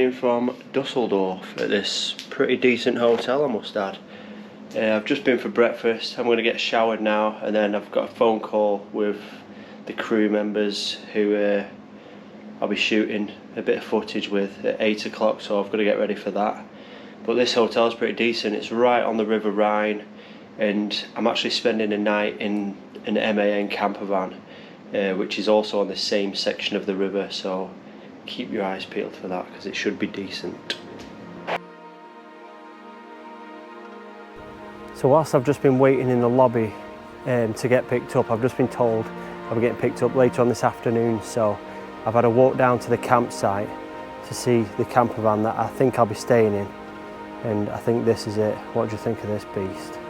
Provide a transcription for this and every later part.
afternoon from Düsseldorf at this pretty decent hotel, I must add. I've just been for breakfast. I'm going to get showered now, and then I've got a phone call with the crew members who I'll be shooting a bit of footage with at 8 o'clock, so I've got to get ready for that. But this hotel is pretty decent. It's right on the River Rhine, and I'm actually spending a night in an MAN campervan, which is also on the same section of the river, so keep your eyes peeled for that because it should be decent. So whilst I've just been waiting in the lobby to get picked up, I've just been told I'll be getting picked up later on this afternoon, so I've had a walk down to the campsite to see the campervan that I think I'll be staying in, and I think this is it. What do you think of this beast?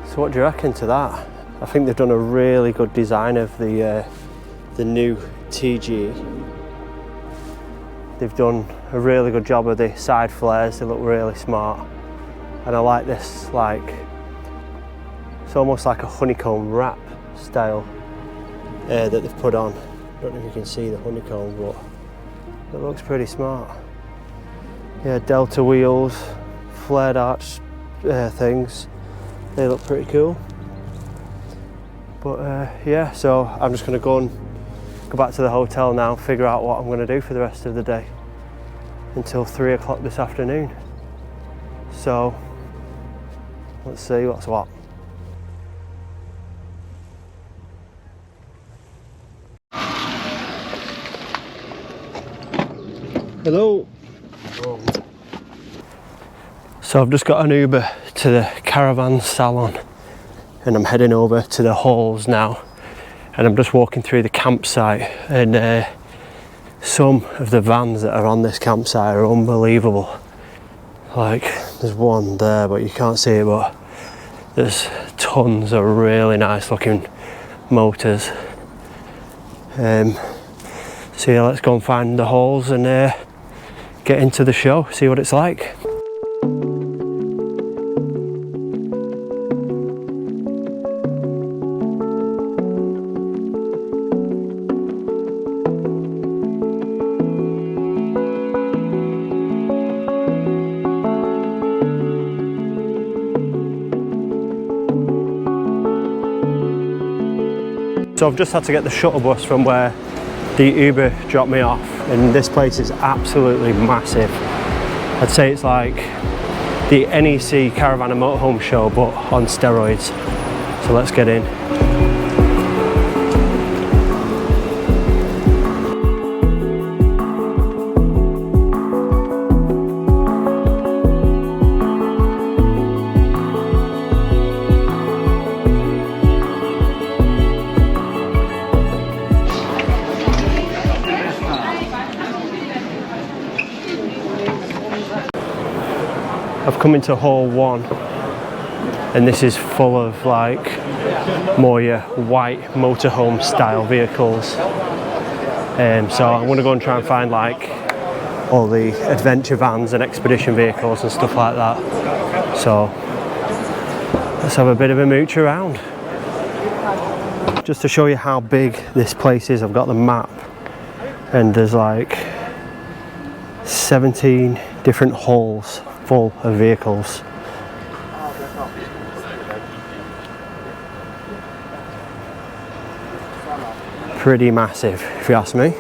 So what do you reckon to that? I think they've done a really good design of the new TG. They've done a really good job of the side flares. They look really smart, and I like this, like, it's almost like a honeycomb wrap style that they've put on. I don't know if you can see the honeycomb, but it looks pretty smart. Yeah, Delta wheels, flared arch things. They look pretty cool. But yeah, so I'm just going to go back to the hotel now, figure out what I'm going to do for the rest of the day until 3 o'clock this afternoon. So let's see what's what. Hello. Hello. So I've just got an Uber to the Caravan Salon, and I'm heading over to the halls now, and I'm just walking through the campsite, and some of the vans that are on this campsite are unbelievable. Like, there's one there but you can't see it, but there's tons of really nice looking motors. So yeah, let's go and find the halls and get into the show, see what it's like. So I've just had to get the shuttle bus from where the Uber dropped me off, and this place is absolutely massive. I'd say it's like the NEC Caravan and Motorhome show but on steroids. So let's get in. I've come into hall 1, and this is full of like more your white motorhome style vehicles. So I'm going to go and try and find like all the adventure vans and expedition vehicles and stuff like that. So let's have a bit of a mooch around. Just to show you how big this place is, I've got the map, and there's like 17 different halls full of vehicles. Pretty massive, if you ask me.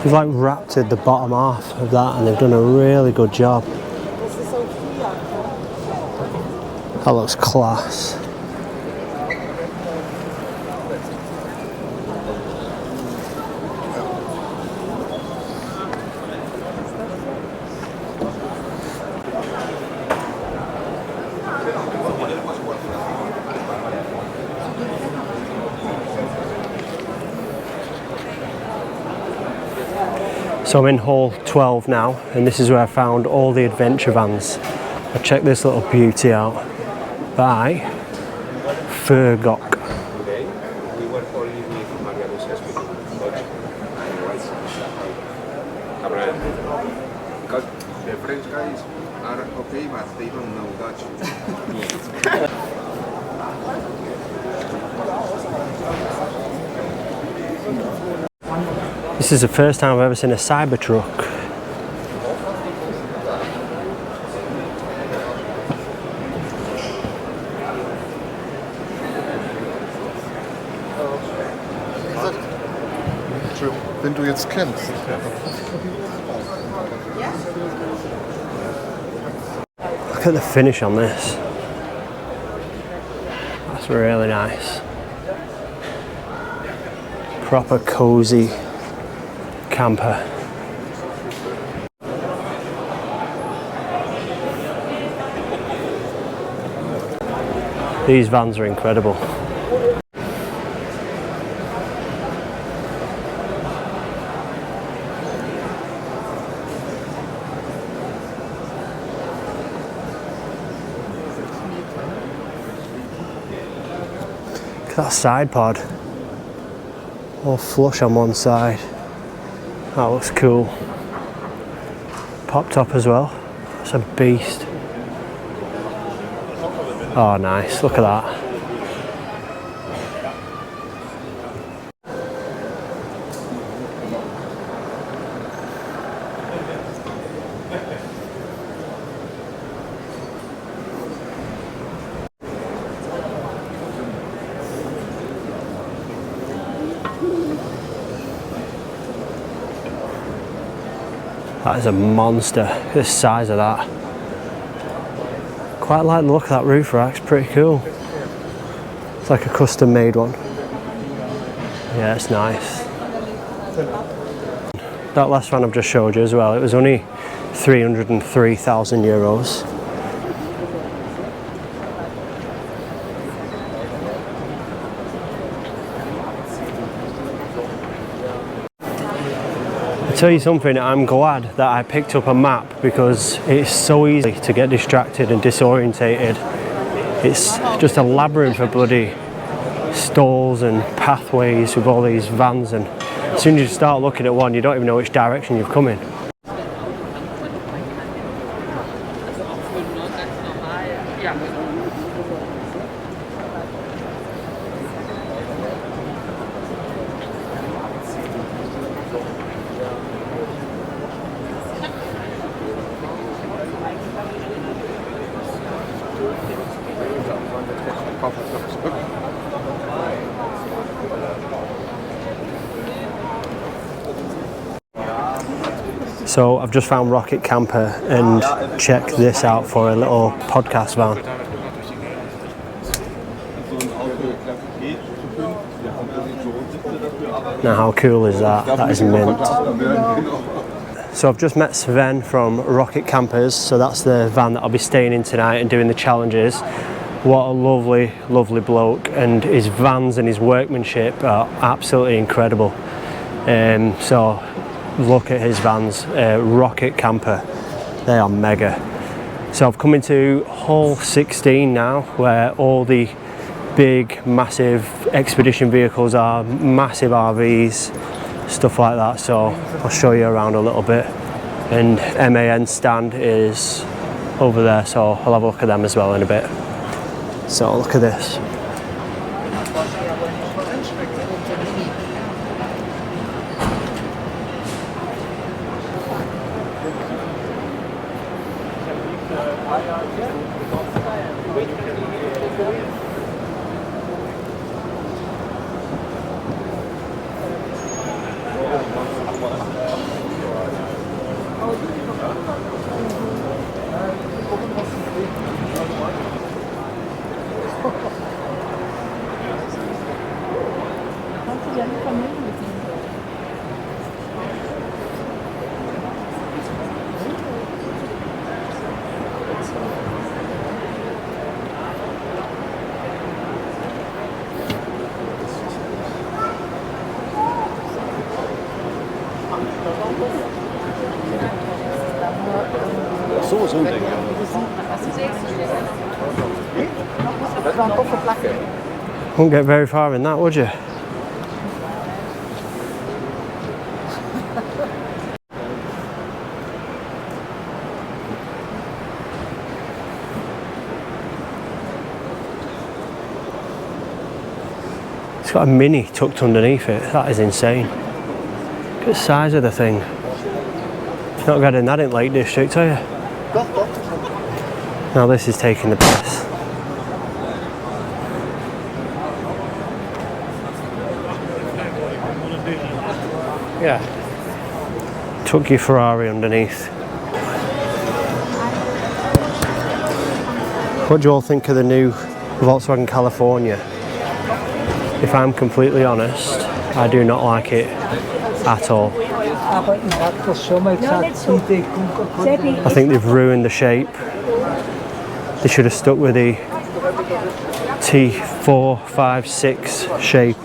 They've like wrapped the bottom half of that and they've done a really good job. That looks class. So I'm in hall 12 now, and this is where I found all the adventure vans. I checked this little beauty out by Furgok. Because the French guys are okay, but they don't know Dutch. This is the first time I've ever seen a Cybertruck. Wenn du jetzt kennst. Look at the finish on this. That's really nice. Proper cozy camper. These vans are incredible. Look at that side pod. All flush on one side. That looks cool. Pop top as well. That's a beast. Oh, nice. Look at that. That is a monster. Look at the size of that. Quite like the look of that roof rack, it's pretty cool. It's like a custom made one. Yeah, it's nice. That last one I've just showed you as well, it was only 303,000 euros. I'll tell you something, I'm glad that I picked up a map because it's so easy to get distracted and disorientated. It's just a labyrinth of bloody stalls and pathways with all these vans, and as soon as you start looking at one you don't even know which direction you've come in. So I've just found Rocket Camper and check this out for a little podcast van. Now how cool is that? That is mint. So I've just met Sven from Rocket Campers, so that's the van that I'll be staying in tonight and doing the challenges. What a lovely, lovely bloke, and his vans and his workmanship are absolutely incredible. So look at his vans, Rocket Camper, they are mega. So I've come into hall 16 now, where all the big, massive expedition vehicles are, massive RVs, stuff like that. So I'll show you around a little bit. And MAN stand is over there, so I'll have a look at them as well in a bit. So look at this. so umdenken. Dat waren toffe plakken. Wouldn't get very far in that, would you? It's got a Mini tucked underneath it. That is insane. Look at the size of the thing. You're not getting that in Lake District, are you? Now this is taking the piss. Yeah. Tuck your Ferrari underneath. What do you all think of the new Volkswagen California? If I'm completely honest, I do not like it at all. I think they've ruined the shape. They should have stuck with the T4, 5, 6 shape.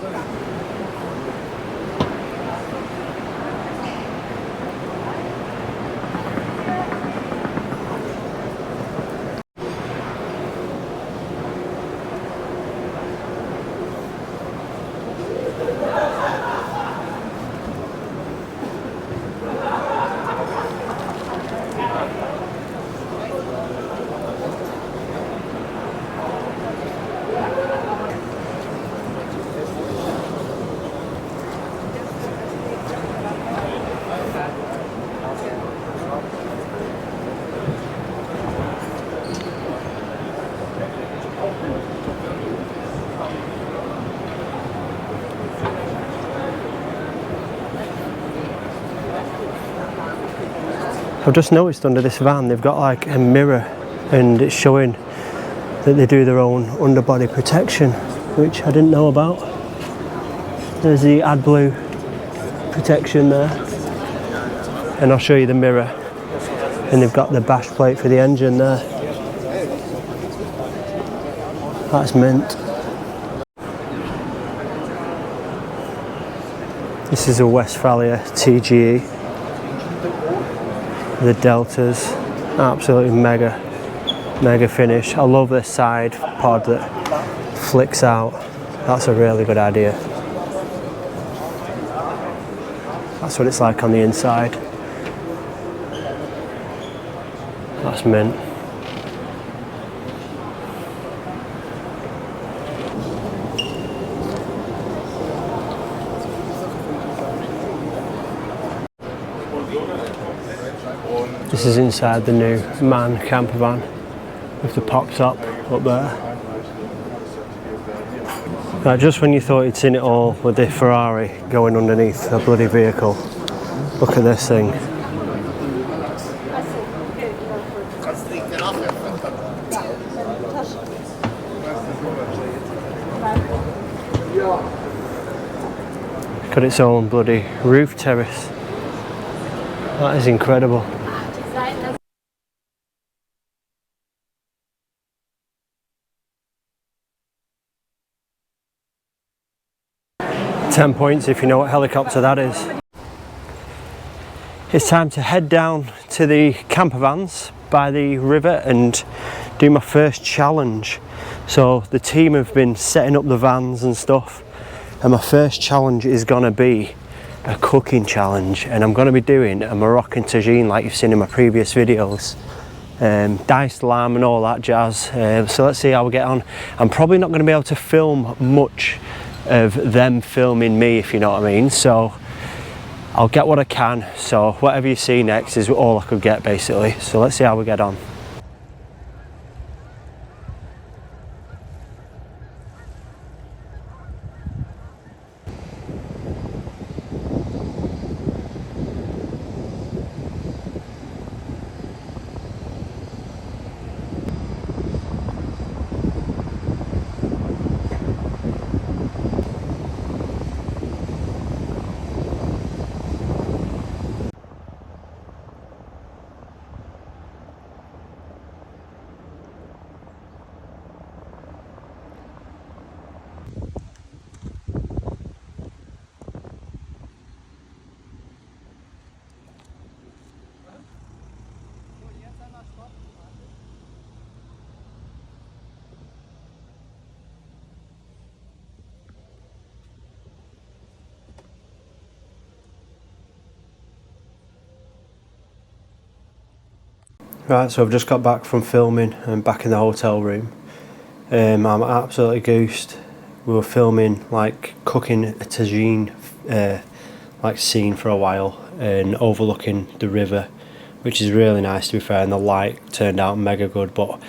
I've just noticed under this van they've got like a mirror and it's showing that they do their own underbody protection, which I didn't know about. There's the AdBlue protection there, and I'll show you the mirror, and they've got the bash plate for the engine there. That's mint. This is a Westphalia TGE. The deltas, absolutely mega finish. I love this side pod that flicks out. That's a really good idea. That's what it's like on the inside. That's mint. This is inside the new MAN camper van with the pop top up there. Right, just when you thought you'd seen it all with the Ferrari going underneath a bloody vehicle, look at this thing. Got its own bloody roof terrace. That is incredible. 10 points if you know what helicopter that is. It's time to head down to the camper vans by the river and do my first challenge. So the team have been setting up the vans and stuff, and my first challenge is gonna be a cooking challenge, and I'm gonna be doing a Moroccan tagine like you've seen in my previous videos. Diced lamb and all that jazz. So let's see how we get on. I'm probably not going to be able to film much of them filming me, if you know what I mean, so I'll get what I can. So whatever you see next is all I could get basically. So let's see how we get on. Right, so I've just got back from filming and back in the hotel room. I'm absolutely goosed. We were filming like cooking a tagine like scene for a while and overlooking the river, which is really nice to be fair, and the light turned out mega good, but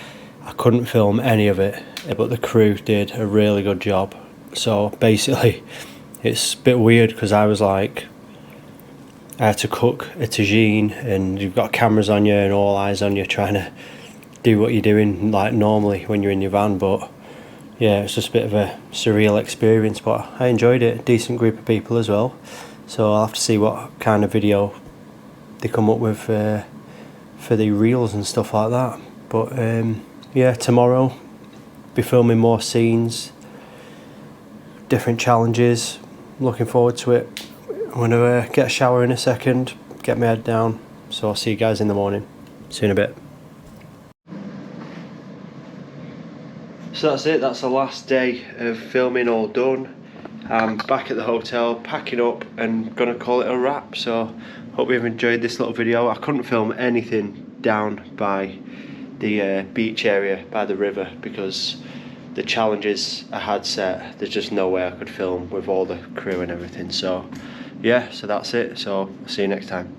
I couldn't film any of it, but the crew did a really good job. So basically it's a bit weird because I was like, I had to cook a tagine and you've got cameras on you and all eyes on you trying to do what you're doing like normally when you're in your van, but yeah, it's just a bit of a surreal experience, but I enjoyed it. Decent group of people as well, so I'll have to see what kind of video they come up with for the reels and stuff like that. But yeah, tomorrow be filming more scenes, different challenges. Looking forward to it. I'm gonna get a shower in a second, get my head down, so I'll see you guys in the morning. See you in a bit. So that's it, that's the last day of filming all done. I'm back at the hotel, packing up and gonna call it a wrap. So hope you've enjoyed this little video. I couldn't film anything down by the beach area by the river because the challenges I had set, there's just no way I could film with all the crew and everything. So yeah, so that's it. So see you next time.